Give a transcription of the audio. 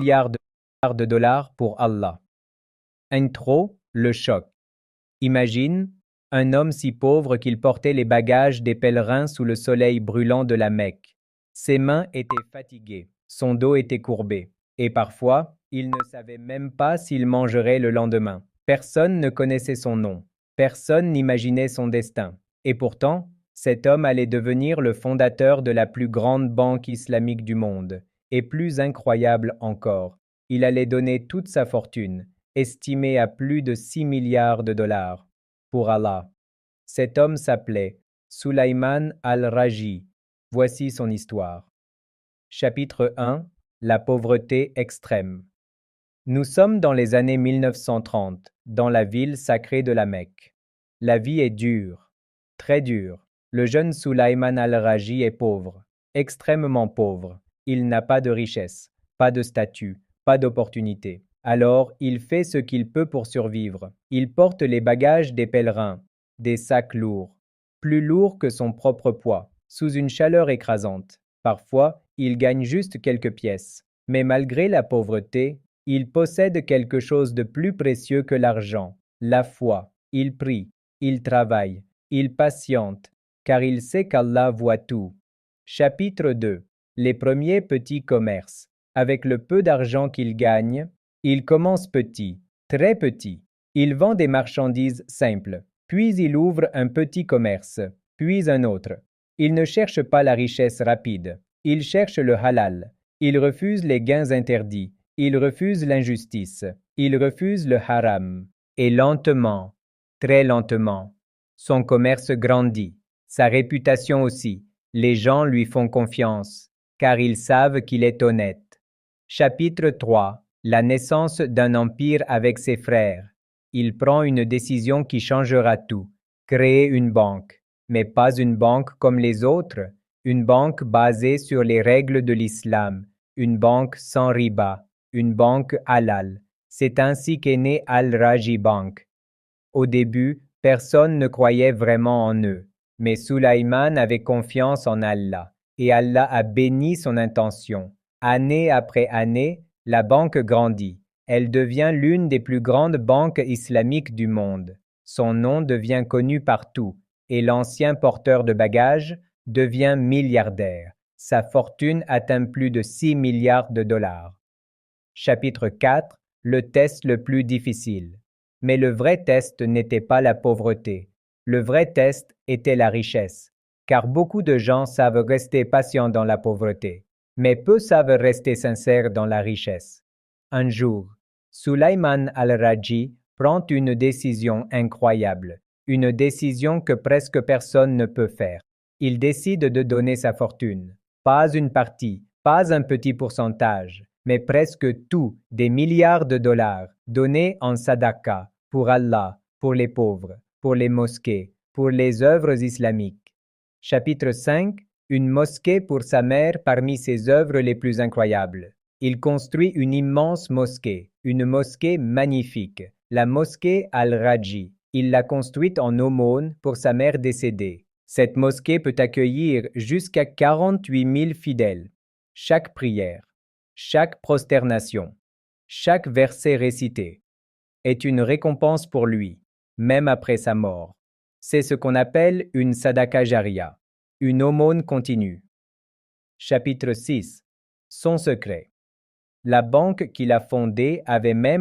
milliards de dollars pour Allah. Intro, le choc. Imagine, un homme si pauvre qu'il portait les bagages des pèlerins sous le soleil brûlant de la Mecque. Ses mains étaient fatiguées, son dos était courbé, et parfois, il ne savait même pas s'il mangerait le lendemain. Personne ne connaissait son nom, personne n'imaginait son destin. Et pourtant, cet homme allait devenir le fondateur de la plus grande banque islamique du monde. Et plus incroyable encore, il allait donner toute sa fortune, estimée à plus de 6 milliards de dollars, pour Allah. Cet homme s'appelait Sulaiman al-Raji. Voici son histoire. Chapitre 1. La pauvreté extrême. Nous sommes dans les années 1930, dans la ville sacrée de la Mecque. La vie est dure, très dure. Le jeune Sulaiman al-Raji est pauvre, extrêmement pauvre. Il n'a pas de richesse, pas de statut, pas d'opportunité. Alors, il fait ce qu'il peut pour survivre. Il porte les bagages des pèlerins, des sacs lourds, plus lourds que son propre poids, sous une chaleur écrasante. Parfois, il gagne juste quelques pièces. Mais malgré la pauvreté, il possède quelque chose de plus précieux que l'argent, la foi. Il prie, il travaille, il patiente, car il sait qu'Allah voit tout. Chapitre 2. Les premiers petits commerces. Avec le peu d'argent qu'il gagne, il commence petit, très petit. Il vend des marchandises simples, puis il ouvre un petit commerce, puis un autre. Il ne cherche pas la richesse rapide, il cherche le halal. Il refuse les gains interdits, il refuse l'injustice, il refuse le haram. Et lentement, très lentement, son commerce grandit, sa réputation aussi. Les gens lui font confiance, car ils savent qu'il est honnête. Chapitre 3. La naissance d'un empire avec ses frères. Il prend une décision qui changera tout, créer une banque, mais pas une banque comme les autres, une banque basée sur les règles de l'islam, une banque sans riba, une banque halal. C'est ainsi qu'est née Al-Raji Bank. Au début, personne ne croyait vraiment en eux, mais Sulaiman avait confiance en Allah, et Allah a béni son intention. Année après année, la banque grandit. Elle devient l'une des plus grandes banques islamiques du monde. Son nom devient connu partout, et l'ancien porteur de bagages devient milliardaire. Sa fortune atteint plus de 6 milliards de dollars. Chapitre 4. Le test le plus difficile. Mais le vrai test n'était pas la pauvreté. Le vrai test était la richesse, car beaucoup de gens savent rester patients dans la pauvreté, mais peu savent rester sincères dans la richesse. Un jour, Sulaiman al-Raji prend une décision incroyable, une décision que presque personne ne peut faire. Il décide de donner sa fortune, pas une partie, pas un petit pourcentage, mais presque tout, des milliards de dollars, donnés en sadaqa, pour Allah, pour les pauvres, pour les mosquées, pour les œuvres islamiques. Chapitre 5. Une mosquée pour sa mère parmi ses œuvres les plus incroyables. Il construit une immense mosquée, une mosquée magnifique, la mosquée Al-Raji. Il l'a construite en aumône pour sa mère décédée. Cette mosquée peut accueillir jusqu'à 48 000 fidèles. Chaque prière, chaque prosternation, chaque verset récité est une récompense pour lui, même après sa mort. C'est ce qu'on appelle une sadaqa jariya, une aumône continue. Chapitre 6. Son secret. La banque qu'il a fondée avait même